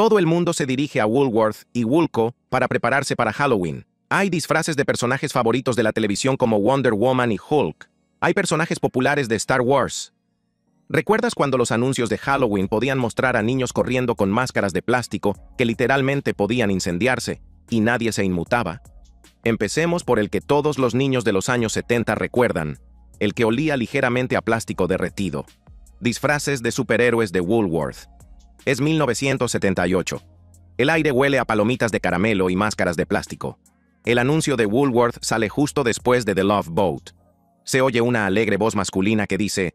Todo el mundo se dirige a Woolworth y Woolco para prepararse para Halloween. Hay disfraces de personajes favoritos de la televisión como Wonder Woman y Hulk. Hay personajes populares de Star Wars. ¿Recuerdas cuando los anuncios de Halloween podían mostrar a niños corriendo con máscaras de plástico que literalmente podían incendiarse y nadie se inmutaba? Empecemos por el que todos los niños de los años 70 recuerdan, el que olía ligeramente a plástico derretido. Disfraces de superhéroes de Woolworth. Es 1978. El aire huele a palomitas de caramelo y máscaras de plástico. El anuncio de Woolworth sale justo después de The Love Boat. Se oye una alegre voz masculina que dice,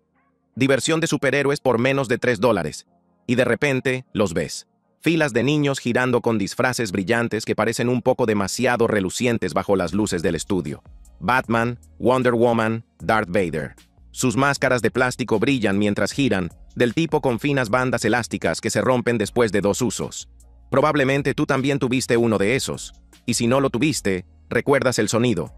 diversión de superhéroes por menos de $3. Y de repente, los ves. Filas de niños girando con disfraces brillantes que parecen un poco demasiado relucientes bajo las luces del estudio. Batman, Wonder Woman, Darth Vader. Sus máscaras de plástico brillan mientras giran, del tipo con finas bandas elásticas que se rompen después de 2 usos. Probablemente tú también tuviste uno de esos. Y si no lo tuviste, recuerdas el sonido.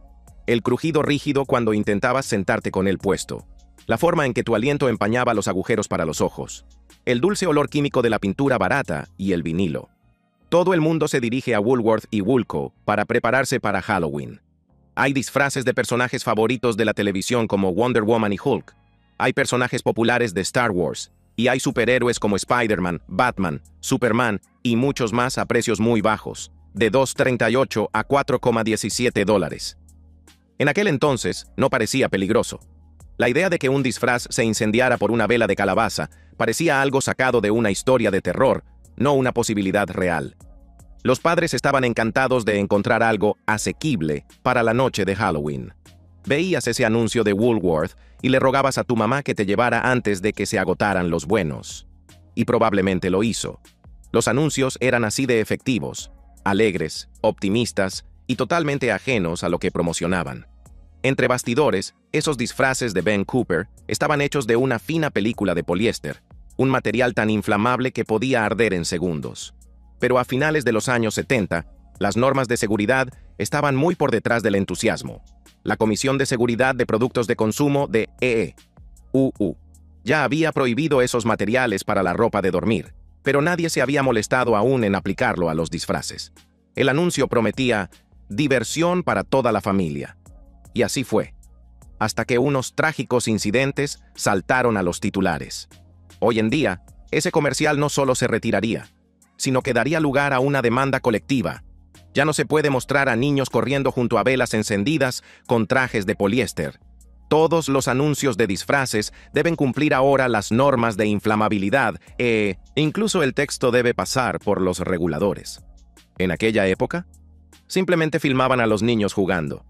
El crujido rígido cuando intentabas sentarte con él puesto. La forma en que tu aliento empañaba los agujeros para los ojos. El dulce olor químico de la pintura barata y el vinilo. Todo el mundo se dirige a Woolworth y Woolco para prepararse para Halloween. Hay disfraces de personajes favoritos de la televisión como Wonder Woman y Hulk. Hay personajes populares de Star Wars. Y hay superhéroes como Spider-Man, Batman, Superman y muchos más a precios muy bajos, de $2.38 a $4.17. En aquel entonces, no parecía peligroso. La idea de que un disfraz se incendiara por una vela de calabaza parecía algo sacado de una historia de terror, no una posibilidad real. Los padres estaban encantados de encontrar algo asequible para la noche de Halloween. Veías ese anuncio de Woolworth y le rogabas a tu mamá que te llevara antes de que se agotaran los buenos. Y probablemente lo hizo. Los anuncios eran así de efectivos, alegres, optimistas y totalmente ajenos a lo que promocionaban. Entre bastidores, esos disfraces de Ben Cooper estaban hechos de una fina película de poliéster, un material tan inflamable que podía arder en segundos. Pero a finales de los años 70, las normas de seguridad estaban muy por detrás del entusiasmo. La Comisión de Seguridad de Productos de Consumo de EUU ya había prohibido esos materiales para la ropa de dormir, pero nadie se había molestado aún en aplicarlo a los disfraces. El anuncio prometía diversión para toda la familia. Y así fue, hasta que unos trágicos incidentes saltaron a los titulares. Hoy en día, ese comercial no solo se retiraría, sino que daría lugar a una demanda colectiva. Ya no se puede mostrar a niños corriendo junto a velas encendidas con trajes de poliéster. Todos los anuncios de disfraces deben cumplir ahora las normas de inflamabilidad incluso el texto debe pasar por los reguladores. En aquella época, simplemente filmaban a los niños jugando.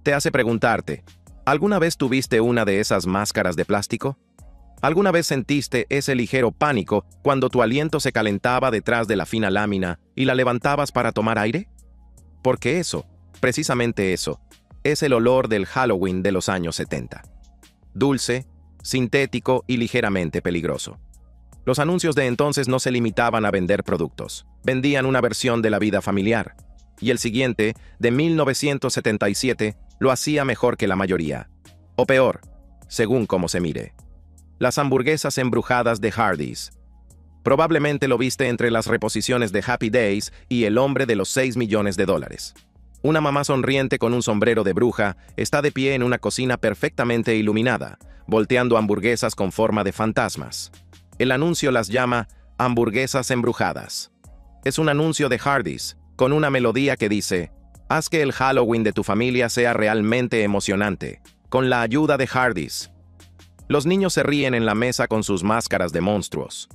Te hace preguntarte, ¿alguna vez tuviste una de esas máscaras de plástico? ¿Alguna vez sentiste ese ligero pánico cuando tu aliento se calentaba detrás de la fina lámina y la levantabas para tomar aire? Porque eso, precisamente eso, es el olor del Halloween de los años 70. Dulce, sintético y ligeramente peligroso. Los anuncios de entonces no se limitaban a vender productos. Vendían una versión de la vida familiar. Y el siguiente, de 1977, lo hacía mejor que la mayoría. O peor, según cómo se mire. Las hamburguesas embrujadas de Hardee's. Probablemente lo viste entre las reposiciones de Happy Days y El hombre de los $6 millones. Una mamá sonriente con un sombrero de bruja está de pie en una cocina perfectamente iluminada, volteando hamburguesas con forma de fantasmas. El anuncio las llama hamburguesas embrujadas. Es un anuncio de Hardee's, con una melodía que dice, haz que el Halloween de tu familia sea realmente emocionante, con la ayuda de Hardee's. Los niños se ríen en la mesa con sus máscaras de monstruos.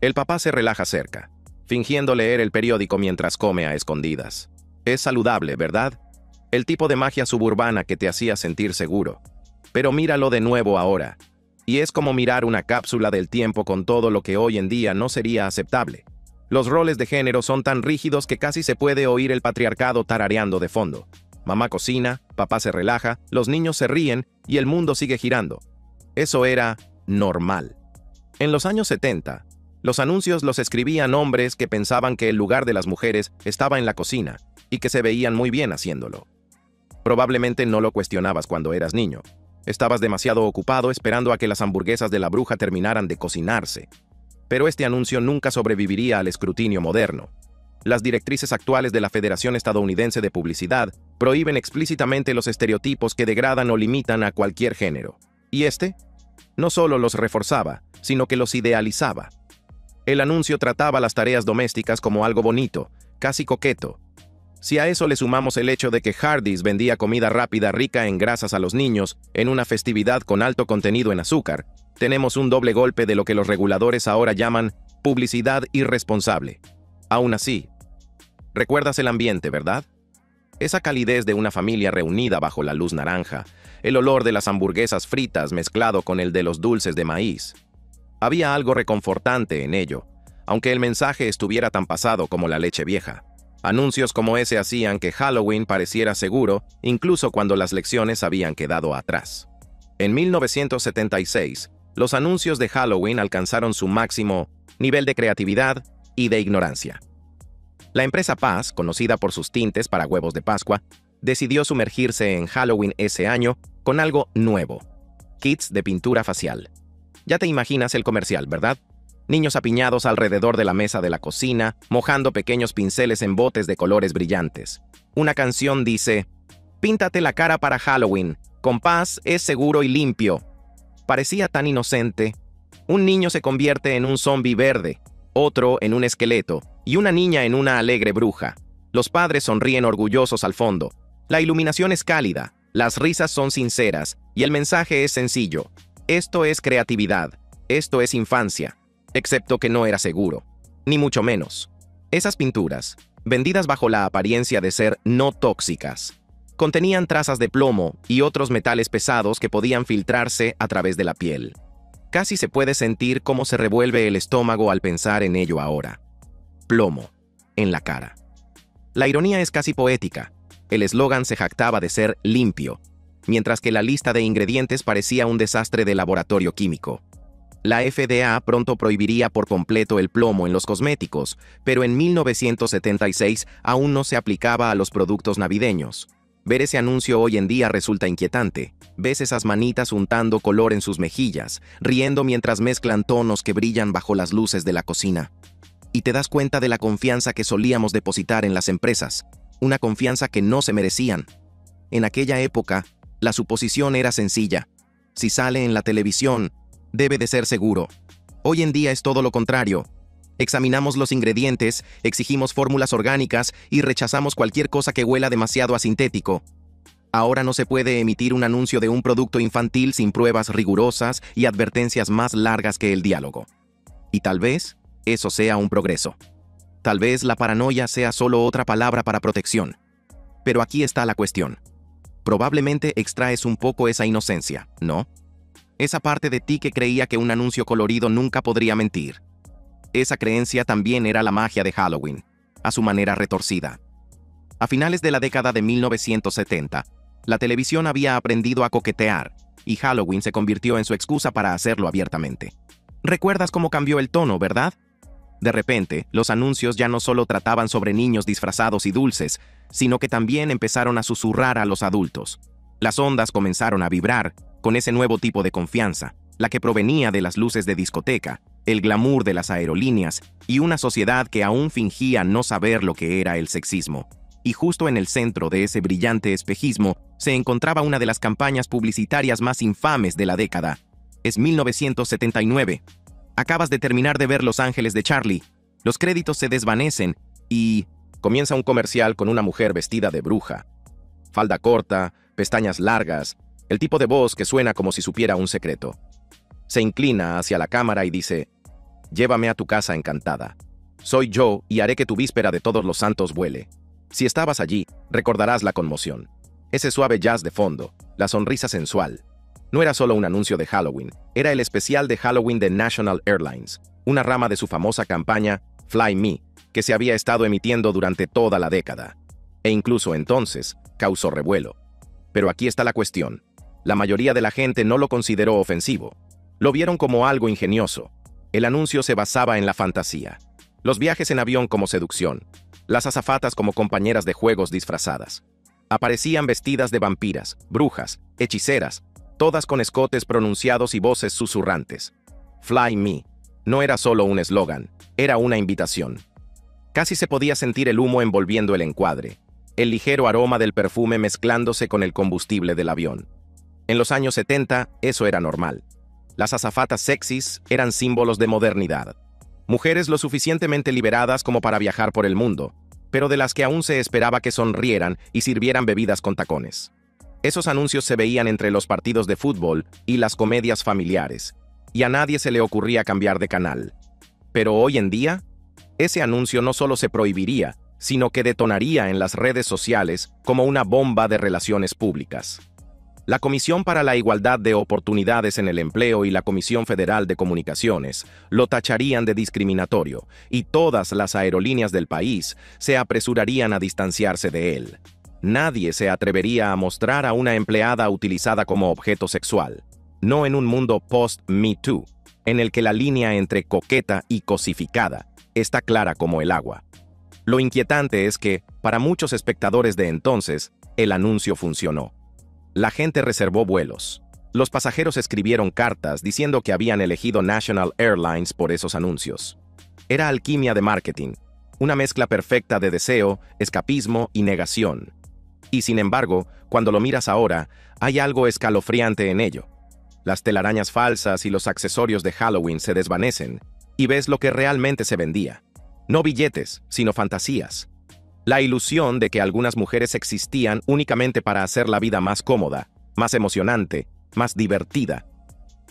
El papá se relaja cerca, fingiendo leer el periódico mientras come a escondidas. Es saludable, ¿verdad? El tipo de magia suburbana que te hacía sentir seguro. Pero míralo de nuevo ahora. Y es como mirar una cápsula del tiempo con todo lo que hoy en día no sería aceptable. Los roles de género son tan rígidos que casi se puede oír el patriarcado tarareando de fondo. Mamá cocina, papá se relaja, los niños se ríen y el mundo sigue girando. Eso era normal. En los años 70, los anuncios los escribían hombres que pensaban que el lugar de las mujeres estaba en la cocina y que se veían muy bien haciéndolo. Probablemente no lo cuestionabas cuando eras niño. Estabas demasiado ocupado esperando a que las hamburguesas de la bruja terminaran de cocinarse. Pero este anuncio nunca sobreviviría al escrutinio moderno. Las directrices actuales de la Federación Estadounidense de Publicidad prohíben explícitamente los estereotipos que degradan o limitan a cualquier género. Y este no solo los reforzaba, sino que los idealizaba. El anuncio trataba las tareas domésticas como algo bonito, casi coqueto. Si a eso le sumamos el hecho de que Hardee's vendía comida rápida rica en grasas a los niños en una festividad con alto contenido en azúcar, tenemos un doble golpe de lo que los reguladores ahora llaman publicidad irresponsable. Aún así, recuerdas el ambiente, ¿verdad? Esa calidez de una familia reunida bajo la luz naranja, el olor de las hamburguesas fritas mezclado con el de los dulces de maíz. Había algo reconfortante en ello, aunque el mensaje estuviera tan pasado como la leche vieja. Anuncios como ese hacían que Halloween pareciera seguro, incluso cuando las lecciones habían quedado atrás. En 1976, los anuncios de Halloween alcanzaron su máximo nivel de creatividad y de ignorancia. La empresa Paz, conocida por sus tintes para huevos de Pascua, decidió sumergirse en Halloween ese año con algo nuevo: kits de pintura facial. Ya te imaginas el comercial, ¿verdad? Niños apiñados alrededor de la mesa de la cocina, mojando pequeños pinceles en botes de colores brillantes. Una canción dice: "Píntate la cara para Halloween, con Paz es seguro y limpio". Parecía tan inocente. Un niño se convierte en un zombi verde, otro en un esqueleto, y una niña en una alegre bruja. Los padres sonríen orgullosos al fondo. La iluminación es cálida, las risas son sinceras, y el mensaje es sencillo. Esto es creatividad, esto es infancia. Excepto que no era seguro, ni mucho menos. Esas pinturas, vendidas bajo la apariencia de ser no tóxicas, contenían trazas de plomo y otros metales pesados que podían filtrarse a través de la piel. Casi se puede sentir cómo se revuelve el estómago al pensar en ello ahora. Plomo, en la cara. La ironía es casi poética. El eslogan se jactaba de ser limpio, mientras que la lista de ingredientes parecía un desastre de laboratorio químico. La FDA pronto prohibiría por completo el plomo en los cosméticos, pero en 1976 aún no se aplicaba a los productos navideños. Ver ese anuncio hoy en día resulta inquietante. Ves esas manitas untando color en sus mejillas, riendo mientras mezclan tonos que brillan bajo las luces de la cocina. Y te das cuenta de la confianza que solíamos depositar en las empresas, una confianza que no se merecían. En aquella época, la suposición era sencilla: si sale en la televisión, debe de ser seguro. Hoy en día es todo lo contrario. Examinamos los ingredientes, exigimos fórmulas orgánicas y rechazamos cualquier cosa que huela demasiado a sintético. Ahora no se puede emitir un anuncio de un producto infantil sin pruebas rigurosas y advertencias más largas que el diálogo. Y tal vez eso sea un progreso. Tal vez la paranoia sea solo otra palabra para protección. Pero aquí está la cuestión. Probablemente extraes un poco esa inocencia, ¿no? Esa parte de ti que creía que un anuncio colorido nunca podría mentir. Esa creencia también era la magia de Halloween, a su manera retorcida. A finales de la década de 1970, la televisión había aprendido a coquetear, y Halloween se convirtió en su excusa para hacerlo abiertamente. ¿Recuerdas cómo cambió el tono, verdad? De repente, los anuncios ya no solo trataban sobre niños disfrazados y dulces, sino que también empezaron a susurrar a los adultos. Las ondas comenzaron a vibrar con ese nuevo tipo de confianza, la que provenía de las luces de discoteca, el glamour de las aerolíneas y una sociedad que aún fingía no saber lo que era el sexismo. Y justo en el centro de ese brillante espejismo se encontraba una de las campañas publicitarias más infames de la década. Es 1979. Acabas de terminar de ver Los Ángeles de Charlie. Los créditos se desvanecen y comienza un comercial con una mujer vestida de bruja. Falda corta, pestañas largas, el tipo de voz que suena como si supiera un secreto. Se inclina hacia la cámara y dice: "Llévame a tu casa encantada. Soy yo y haré que tu víspera de Todos los Santos vuele". Si estabas allí, recordarás la conmoción. Ese suave jazz de fondo, la sonrisa sensual. No era solo un anuncio de Halloween, era el especial de Halloween de National Airlines, una rama de su famosa campaña Fly Me, que se había estado emitiendo durante toda la década. E incluso entonces, causó revuelo. Pero aquí está la cuestión. La mayoría de la gente no lo consideró ofensivo. Lo vieron como algo ingenioso. El anuncio se basaba en la fantasía. Los viajes en avión como seducción. Las azafatas como compañeras de juegos disfrazadas. Aparecían vestidas de vampiras, brujas, hechiceras, todas con escotes pronunciados y voces susurrantes. Fly Me. No era solo un eslogan, era una invitación. Casi se podía sentir el humo envolviendo el encuadre, el ligero aroma del perfume mezclándose con el combustible del avión. En los años 70, eso era normal. Las azafatas sexys eran símbolos de modernidad. Mujeres lo suficientemente liberadas como para viajar por el mundo, pero de las que aún se esperaba que sonrieran y sirvieran bebidas con tacones. Esos anuncios se veían entre los partidos de fútbol y las comedias familiares, y a nadie se le ocurría cambiar de canal. Pero hoy en día, ese anuncio no solo se prohibiría, sino que detonaría en las redes sociales como una bomba de relaciones públicas. La Comisión para la Igualdad de Oportunidades en el Empleo y la Comisión Federal de Comunicaciones lo tacharían de discriminatorio, y todas las aerolíneas del país se apresurarían a distanciarse de él. Nadie se atrevería a mostrar a una empleada utilizada como objeto sexual, no en un mundo post-Me Too, en el que la línea entre coqueta y cosificada está clara como el agua. Lo inquietante es que, para muchos espectadores de entonces, el anuncio funcionó. La gente reservó vuelos. Los pasajeros escribieron cartas diciendo que habían elegido National Airlines por esos anuncios. Era alquimia de marketing, una mezcla perfecta de deseo, escapismo y negación. Y sin embargo, cuando lo miras ahora, hay algo escalofriante en ello. Las telarañas falsas y los accesorios de Halloween se desvanecen, y ves lo que realmente se vendía. No billetes, sino fantasías. La ilusión de que algunas mujeres existían únicamente para hacer la vida más cómoda, más emocionante, más divertida.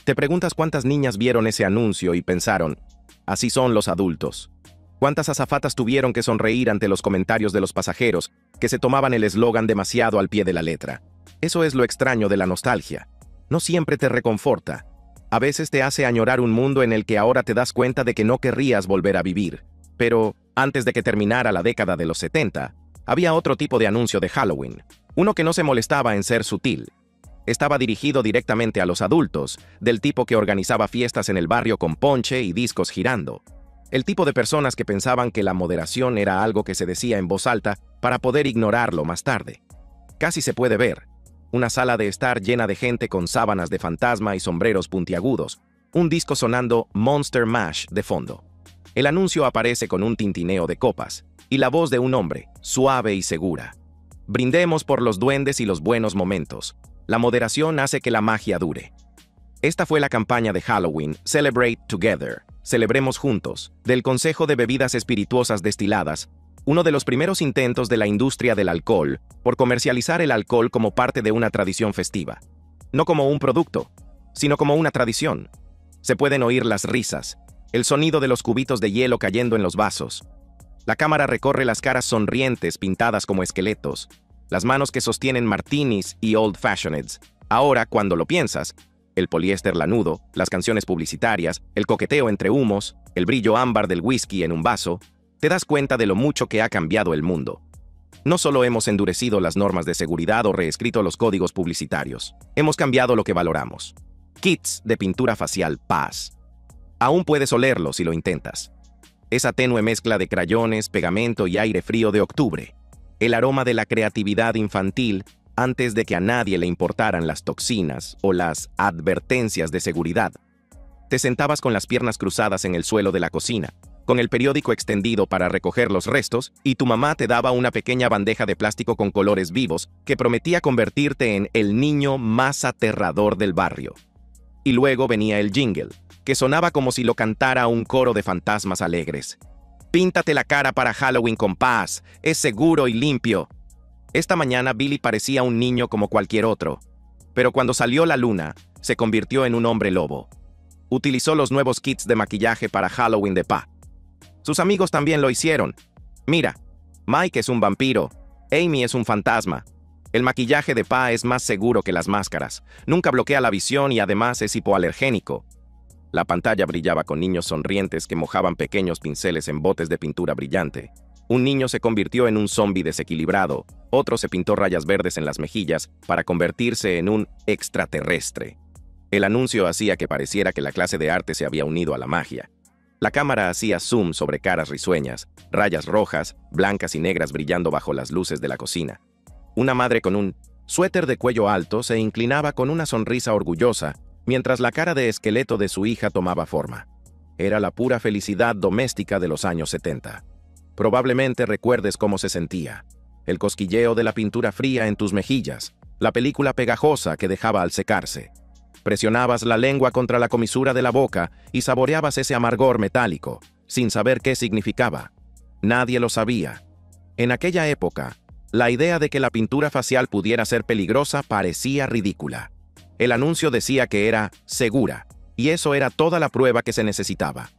Te preguntas cuántas niñas vieron ese anuncio y pensaron, así son los adultos. ¿Cuántas azafatas tuvieron que sonreír ante los comentarios de los pasajeros que se tomaban el eslogan demasiado al pie de la letra? Eso es lo extraño de la nostalgia. No siempre te reconforta. A veces te hace añorar un mundo en el que ahora te das cuenta de que no querrías volver a vivir. Pero, antes de que terminara la década de los 70, había otro tipo de anuncio de Halloween, uno que no se molestaba en ser sutil. Estaba dirigido directamente a los adultos, del tipo que organizaba fiestas en el barrio con ponche y discos girando. El tipo de personas que pensaban que la moderación era algo que se decía en voz alta para poder ignorarlo más tarde. Casi se puede ver. Una sala de estar llena de gente con sábanas de fantasma y sombreros puntiagudos, un disco sonando Monster Mash de fondo. El anuncio aparece con un tintineo de copas y la voz de un hombre, suave y segura. Brindemos por los duendes y los buenos momentos. La moderación hace que la magia dure. Esta fue la campaña de Halloween, Celebrate Together, Celebremos Juntos, del Consejo de Bebidas Espirituosas Destiladas, uno de los primeros intentos de la industria del alcohol por comercializar el alcohol como parte de una tradición festiva. No como un producto, sino como una tradición. Se pueden oír las risas, el sonido de los cubitos de hielo cayendo en los vasos. La cámara recorre las caras sonrientes pintadas como esqueletos, las manos que sostienen martinis y old fashioneds. Ahora, cuando lo piensas, el poliéster lanudo, las canciones publicitarias, el coqueteo entre humos, el brillo ámbar del whisky en un vaso, te das cuenta de lo mucho que ha cambiado el mundo. No solo hemos endurecido las normas de seguridad o reescrito los códigos publicitarios, hemos cambiado lo que valoramos. Kits de pintura facial Paz. Aún puedes olerlo si lo intentas. Esa tenue mezcla de crayones, pegamento y aire frío de octubre. El aroma de la creatividad infantil antes de que a nadie le importaran las toxinas o las advertencias de seguridad. Te sentabas con las piernas cruzadas en el suelo de la cocina, con el periódico extendido para recoger los restos, y tu mamá te daba una pequeña bandeja de plástico con colores vivos que prometía convertirte en el niño más aterrador del barrio. Y luego venía el jingle, que sonaba como si lo cantara un coro de fantasmas alegres. Píntate la cara para Halloween con Paz, es seguro y limpio. Esta mañana Billy parecía un niño como cualquier otro, pero cuando salió la luna, se convirtió en un hombre lobo. Utilizó los nuevos kits de maquillaje para Halloween de Pa. Sus amigos también lo hicieron. Mira, Mike es un vampiro, Amy es un fantasma. El maquillaje de Pa es más seguro que las máscaras, nunca bloquea la visión y además es hipoalergénico. La pantalla brillaba con niños sonrientes que mojaban pequeños pinceles en botes de pintura brillante. Un niño se convirtió en un zombi desequilibrado, otro se pintó rayas verdes en las mejillas para convertirse en un extraterrestre. El anuncio hacía que pareciera que la clase de arte se había unido a la magia. La cámara hacía zoom sobre caras risueñas, rayas rojas, blancas y negras brillando bajo las luces de la cocina. Una madre con un suéter de cuello alto se inclinaba con una sonrisa orgullosa, mientras la cara de esqueleto de su hija tomaba forma. Era la pura felicidad doméstica de los años 70. Probablemente recuerdes cómo se sentía. El cosquilleo de la pintura fría en tus mejillas, la película pegajosa que dejaba al secarse. Presionabas la lengua contra la comisura de la boca y saboreabas ese amargor metálico, sin saber qué significaba. Nadie lo sabía. En aquella época, la idea de que la pintura facial pudiera ser peligrosa parecía ridícula. El anuncio decía que era segura, y eso era toda la prueba que se necesitaba.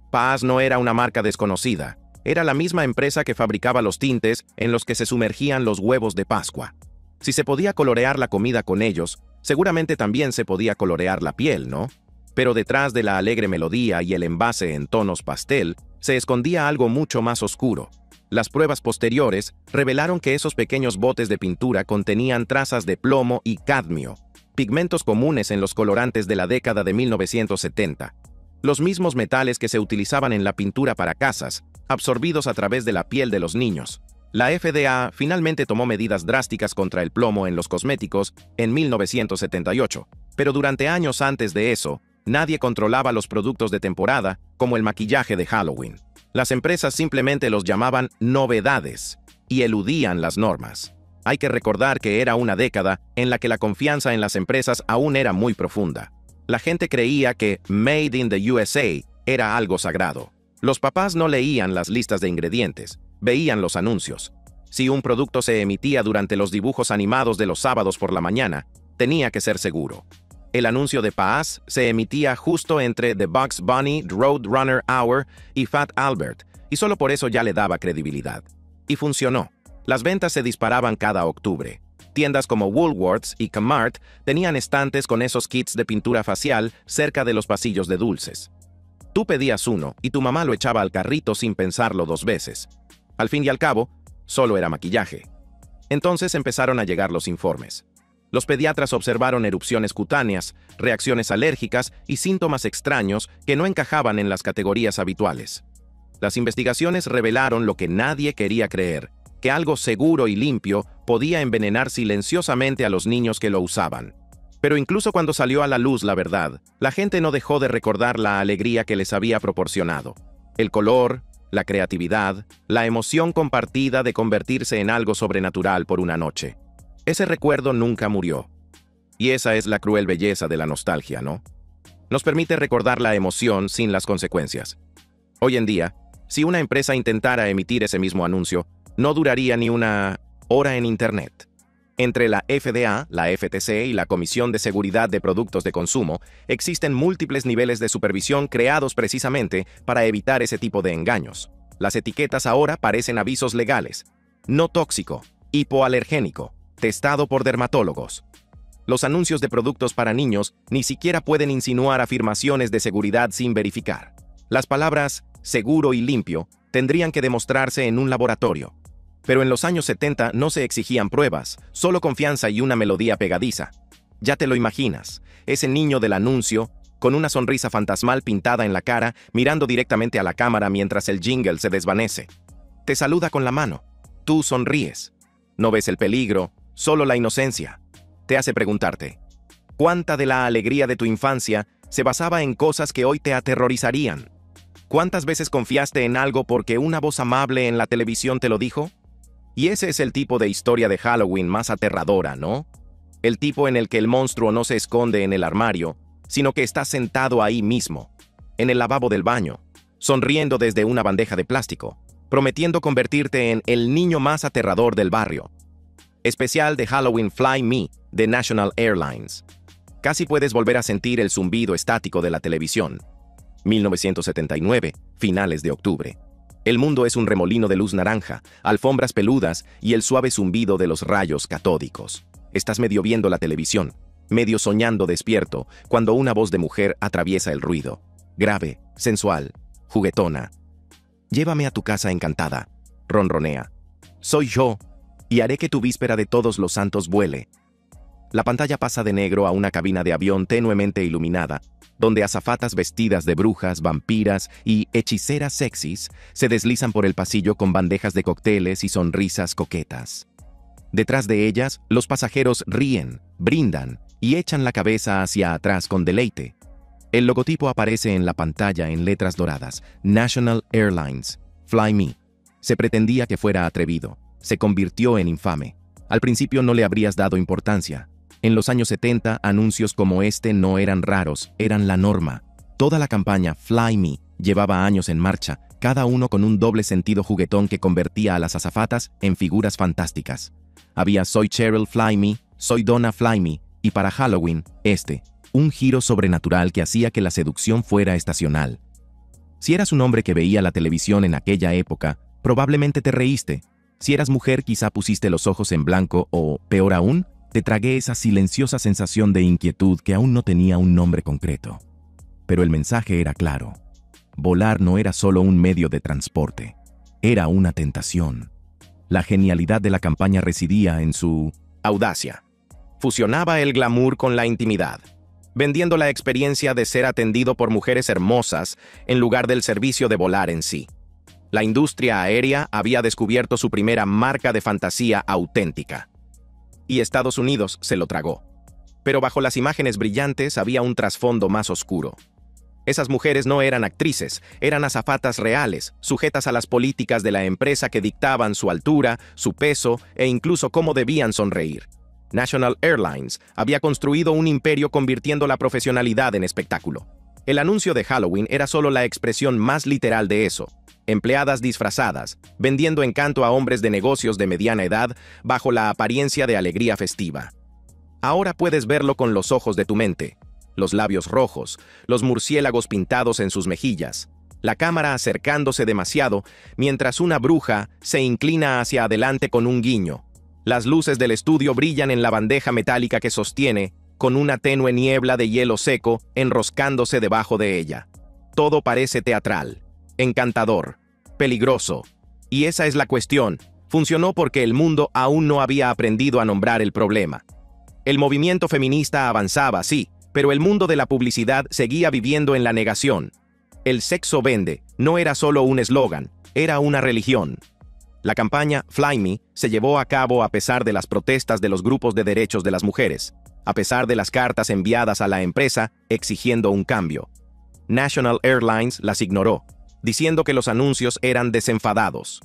Paz no era una marca desconocida, era la misma empresa que fabricaba los tintes en los que se sumergían los huevos de Pascua. Si se podía colorear la comida con ellos, seguramente también se podía colorear la piel, ¿no? Pero detrás de la alegre melodía y el envase en tonos pastel, se escondía algo mucho más oscuro. Las pruebas posteriores revelaron que esos pequeños botes de pintura contenían trazas de plomo y cadmio, pigmentos comunes en los colorantes de la década de 1970. Los mismos metales que se utilizaban en la pintura para casas, absorbidos a través de la piel de los niños. La FDA finalmente tomó medidas drásticas contra el plomo en los cosméticos en 1978, pero durante años antes de eso, nadie controlaba los productos de temporada, como el maquillaje de Halloween. Las empresas simplemente los llamaban novedades y eludían las normas. Hay que recordar que era una década en la que la confianza en las empresas aún era muy profunda. La gente creía que Made in the USA era algo sagrado. Los papás no leían las listas de ingredientes, veían los anuncios. Si un producto se emitía durante los dibujos animados de los sábados por la mañana, tenía que ser seguro. El anuncio de Paz se emitía justo entre The Bugs Bunny Roadrunner Hour y Fat Albert, y solo por eso ya le daba credibilidad. Y funcionó. Las ventas se disparaban cada octubre. Tiendas como Woolworths y Kmart tenían estantes con esos kits de pintura facial cerca de los pasillos de dulces. Tú pedías uno y tu mamá lo echaba al carrito sin pensarlo dos veces. Al fin y al cabo, solo era maquillaje. Entonces empezaron a llegar los informes. Los pediatras observaron erupciones cutáneas, reacciones alérgicas y síntomas extraños que no encajaban en las categorías habituales. Las investigaciones revelaron lo que nadie quería creer, que algo seguro y limpio podía envenenar silenciosamente a los niños que lo usaban. Pero incluso cuando salió a la luz la verdad, la gente no dejó de recordar la alegría que les había proporcionado. El color, la creatividad, la emoción compartida de convertirse en algo sobrenatural por una noche. Ese recuerdo nunca murió. Y esa es la cruel belleza de la nostalgia, ¿no? Nos permite recordar la emoción sin las consecuencias. Hoy en día, si una empresa intentara emitir ese mismo anuncio, no duraría ni una hora en Internet. Entre la FDA, la FTC y la Comisión de Seguridad de Productos de Consumo, existen múltiples niveles de supervisión creados precisamente para evitar ese tipo de engaños. Las etiquetas ahora parecen avisos legales. No tóxico, hipoalergénico, testado por dermatólogos. Los anuncios de productos para niños ni siquiera pueden insinuar afirmaciones de seguridad sin verificar. Las palabras seguro y limpio tendrían que demostrarse en un laboratorio. Pero en los años 70 no se exigían pruebas, solo confianza y una melodía pegadiza. Ya te lo imaginas, ese niño del anuncio, con una sonrisa fantasmal pintada en la cara, mirando directamente a la cámara mientras el jingle se desvanece. Te saluda con la mano. Tú sonríes. No ves el peligro, solo la inocencia. Te hace preguntarte, ¿cuánta de la alegría de tu infancia se basaba en cosas que hoy te aterrorizarían? ¿Cuántas veces confiaste en algo porque una voz amable en la televisión te lo dijo? Y ese es el tipo de historia de Halloween más aterradora, ¿no? El tipo en el que el monstruo no se esconde en el armario, sino que está sentado ahí mismo, en el lavabo del baño, sonriendo desde una bandeja de plástico, prometiendo convertirte en el niño más aterrador del barrio. Especial de Halloween Fly Me, de National Airlines. Casi puedes volver a sentir el zumbido estático de la televisión. 1979, finales de octubre. El mundo es un remolino de luz naranja, alfombras peludas y el suave zumbido de los rayos catódicos. Estás medio viendo la televisión, medio soñando despierto, cuando una voz de mujer atraviesa el ruido. Grave, sensual, juguetona. Llévame a tu casa encantada, ronronea. Soy yo, y haré que tu víspera de Todos los Santos vuele. La pantalla pasa de negro a una cabina de avión tenuemente iluminada, donde azafatas vestidas de brujas, vampiras y hechiceras sexys se deslizan por el pasillo con bandejas de cócteles y sonrisas coquetas. Detrás de ellas, los pasajeros ríen, brindan y echan la cabeza hacia atrás con deleite. El logotipo aparece en la pantalla en letras doradas. National Airlines. Fly Me. Se pretendía que fuera atrevido. Se convirtió en infame. Al principio no le habrías dado importancia. En los años 70, anuncios como este no eran raros, eran la norma. Toda la campaña Fly Me llevaba años en marcha, cada uno con un doble sentido juguetón que convertía a las azafatas en figuras fantásticas. Había Soy Cheryl Fly Me, Soy Donna Fly Me, y para Halloween, un giro sobrenatural que hacía que la seducción fuera estacional. Si eras un hombre que veía la televisión en aquella época, probablemente te reíste. Si eras mujer, quizá pusiste los ojos en blanco o, peor aún, te tragué esa silenciosa sensación de inquietud que aún no tenía un nombre concreto. Pero el mensaje era claro. Volar no era solo un medio de transporte, era una tentación. La genialidad de la campaña residía en su audacia. Fusionaba el glamour con la intimidad, vendiendo la experiencia de ser atendido por mujeres hermosas en lugar del servicio de volar en sí. La industria aérea había descubierto su primera marca de fantasía auténtica. Y Estados Unidos se lo tragó. Pero bajo las imágenes brillantes había un trasfondo más oscuro. Esas mujeres no eran actrices, eran azafatas reales, sujetas a las políticas de la empresa que dictaban su altura, su peso e incluso cómo debían sonreír. National Airlines había construido un imperio convirtiendo la profesionalidad en espectáculo. El anuncio de Halloween era solo la expresión más literal de eso. Empleadas disfrazadas, vendiendo encanto a hombres de negocios de mediana edad bajo la apariencia de alegría festiva. Ahora puedes verlo con los ojos de tu mente. Los labios rojos, los murciélagos pintados en sus mejillas, la cámara acercándose demasiado mientras una bruja se inclina hacia adelante con un guiño. Las luces del estudio brillan en la bandeja metálica que sostiene, con una tenue niebla de hielo seco enroscándose debajo de ella. Todo parece teatral, encantador, peligroso. Y esa es la cuestión. Funcionó porque el mundo aún no había aprendido a nombrar el problema. El movimiento feminista avanzaba, sí, pero el mundo de la publicidad seguía viviendo en la negación. El sexo vende no era solo un eslogan, era una religión. La campaña Fly Me se llevó a cabo a pesar de las protestas de los grupos de derechos de las mujeres, a pesar de las cartas enviadas a la empresa exigiendo un cambio. National Airlines las ignoró, diciendo que los anuncios eran desenfadados.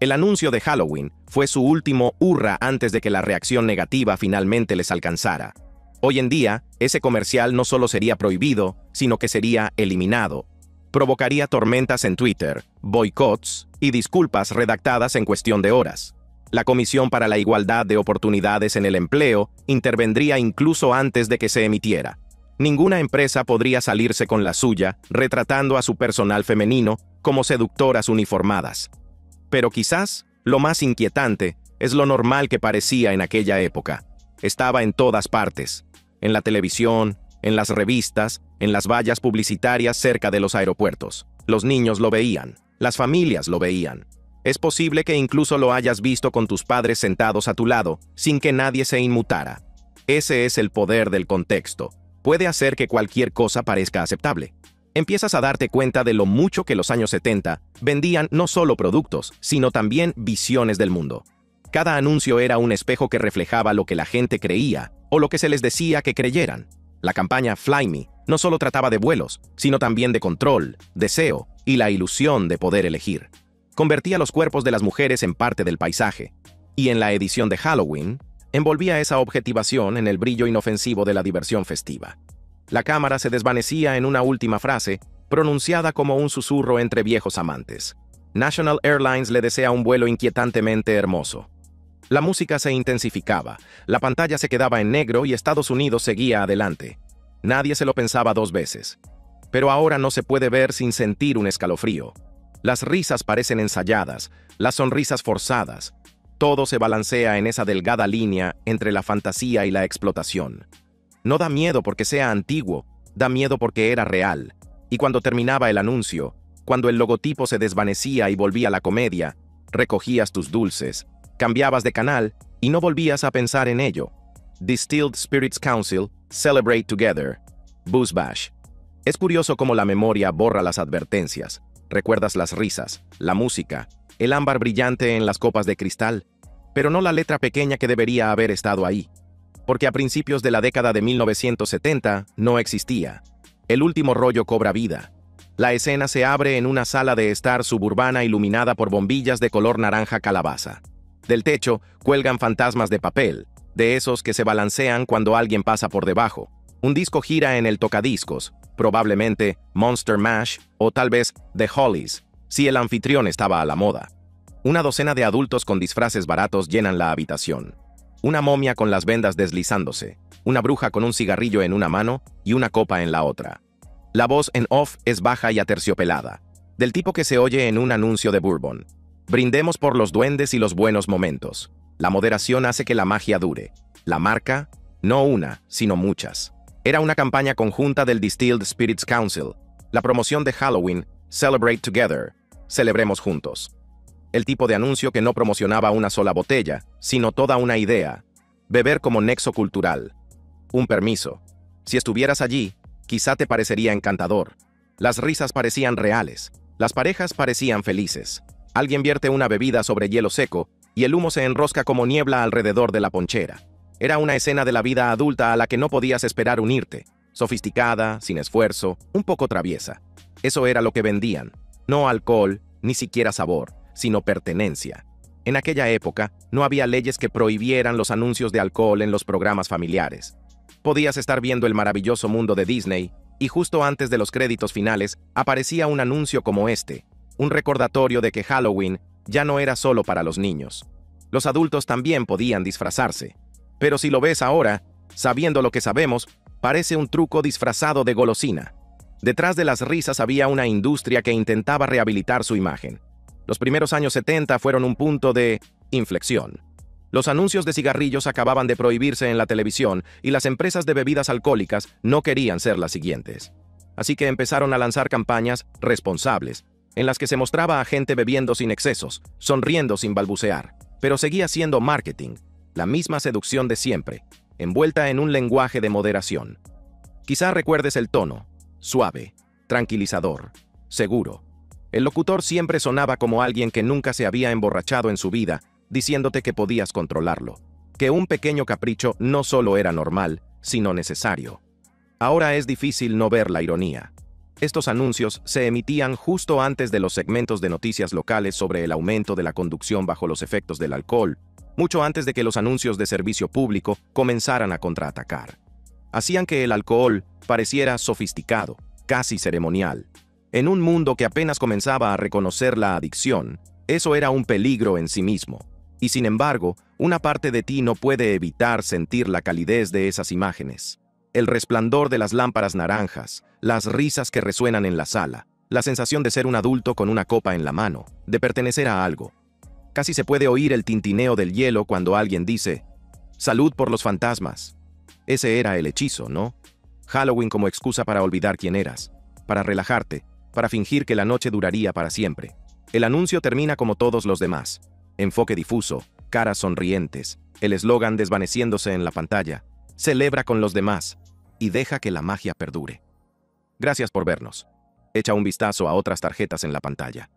El anuncio de Halloween fue su último hurra antes de que la reacción negativa finalmente les alcanzara. Hoy en día, ese comercial no solo sería prohibido, sino que sería eliminado. Provocaría tormentas en Twitter, boicots y disculpas redactadas en cuestión de horas. La Comisión para la Igualdad de Oportunidades en el Empleo intervendría incluso antes de que se emitiera. Ninguna empresa podría salirse con la suya, retratando a su personal femenino como seductoras uniformadas. Pero quizás, lo más inquietante, es lo normal que parecía en aquella época. Estaba en todas partes. En la televisión, en las revistas, en las vallas publicitarias cerca de los aeropuertos. Los niños lo veían, las familias lo veían. Es posible que incluso lo hayas visto con tus padres sentados a tu lado, sin que nadie se inmutara. Ese es el poder del contexto. Puede hacer que cualquier cosa parezca aceptable. Empiezas a darte cuenta de lo mucho que los años 70 vendían no solo productos, sino también visiones del mundo. Cada anuncio era un espejo que reflejaba lo que la gente creía o lo que se les decía que creyeran. La campaña Fly Me no solo trataba de vuelos, sino también de control, deseo y la ilusión de poder elegir. Convertía los cuerpos de las mujeres en parte del paisaje. Y en la edición de Halloween, envolvía esa objetivación en el brillo inofensivo de la diversión festiva. La cámara se desvanecía en una última frase, pronunciada como un susurro entre viejos amantes. National Airlines le desea un vuelo inquietantemente hermoso. La música se intensificaba, la pantalla se quedaba en negro y Estados Unidos seguía adelante. Nadie se lo pensaba dos veces. Pero ahora no se puede ver sin sentir un escalofrío. Las risas parecen ensayadas, las sonrisas forzadas. Todo se balancea en esa delgada línea entre la fantasía y la explotación. No da miedo porque sea antiguo, da miedo porque era real. Y cuando terminaba el anuncio, cuando el logotipo se desvanecía y volvía la comedia, recogías tus dulces, cambiabas de canal y no volvías a pensar en ello. Distilled Spirits Council, Celebrate Together, Booze Bash. Es curioso cómo la memoria borra las advertencias. Recuerdas las risas, la música, el ámbar brillante en las copas de cristal, pero no la letra pequeña que debería haber estado ahí. Porque a principios de la década de 1970 no existía. El último rollo cobra vida. La escena se abre en una sala de estar suburbana iluminada por bombillas de color naranja calabaza. Del techo cuelgan fantasmas de papel, de esos que se balancean cuando alguien pasa por debajo. Un disco gira en el tocadiscos, probablemente Monster Mash o tal vez The Hollies, si el anfitrión estaba a la moda. Una docena de adultos con disfraces baratos llenan la habitación. Una momia con las vendas deslizándose, una bruja con un cigarrillo en una mano y una copa en la otra. La voz en off es baja y aterciopelada, del tipo que se oye en un anuncio de Bourbon. Brindemos por los duendes y los buenos momentos. La moderación hace que la magia dure. La marca, no una, sino muchas. Era una campaña conjunta del Distilled Spirits Council, la promoción de Halloween, Celebrate Together, celebremos juntos. El tipo de anuncio que no promocionaba una sola botella, sino toda una idea. Beber como nexo cultural. Un permiso. Si estuvieras allí, quizá te parecería encantador. Las risas parecían reales. Las parejas parecían felices. Alguien vierte una bebida sobre hielo seco y el humo se enrosca como niebla alrededor de la ponchera. Era una escena de la vida adulta a la que no podías esperar unirte. Sofisticada, sin esfuerzo, un poco traviesa. Eso era lo que vendían. No alcohol, ni siquiera sabor, sino pertenencia. En aquella época, no había leyes que prohibieran los anuncios de alcohol en los programas familiares. Podías estar viendo el maravilloso mundo de Disney, y justo antes de los créditos finales aparecía un anuncio como este, un recordatorio de que Halloween ya no era solo para los niños. Los adultos también podían disfrazarse. Pero si lo ves ahora, sabiendo lo que sabemos, parece un truco disfrazado de golosina. Detrás de las risas había una industria que intentaba rehabilitar su imagen. Los primeros años 70 fueron un punto de inflexión. Los anuncios de cigarrillos acababan de prohibirse en la televisión y las empresas de bebidas alcohólicas no querían ser las siguientes. Así que empezaron a lanzar campañas responsables, en las que se mostraba a gente bebiendo sin excesos, sonriendo sin balbucear. Pero seguía siendo marketing, la misma seducción de siempre, envuelta en un lenguaje de moderación. Quizá recuerdes el tono, suave, tranquilizador, seguro. El locutor siempre sonaba como alguien que nunca se había emborrachado en su vida, diciéndote que podías controlarlo, que un pequeño capricho no solo era normal, sino necesario. Ahora es difícil no ver la ironía. Estos anuncios se emitían justo antes de los segmentos de noticias locales sobre el aumento de la conducción bajo los efectos del alcohol, mucho antes de que los anuncios de servicio público comenzaran a contraatacar. Hacían que el alcohol pareciera sofisticado, casi ceremonial. En un mundo que apenas comenzaba a reconocer la adicción, eso era un peligro en sí mismo. Y sin embargo, una parte de ti no puede evitar sentir la calidez de esas imágenes. El resplandor de las lámparas naranjas, las risas que resuenan en la sala, la sensación de ser un adulto con una copa en la mano, de pertenecer a algo. Casi se puede oír el tintineo del hielo cuando alguien dice, «Salud por los fantasmas». Ese era el hechizo, ¿no? Halloween como excusa para olvidar quién eras, para relajarte, para fingir que la noche duraría para siempre. El anuncio termina como todos los demás. Enfoque difuso, caras sonrientes, el eslogan desvaneciéndose en la pantalla. Celebra con los demás y deja que la magia perdure. Gracias por vernos. Echa un vistazo a otras tarjetas en la pantalla.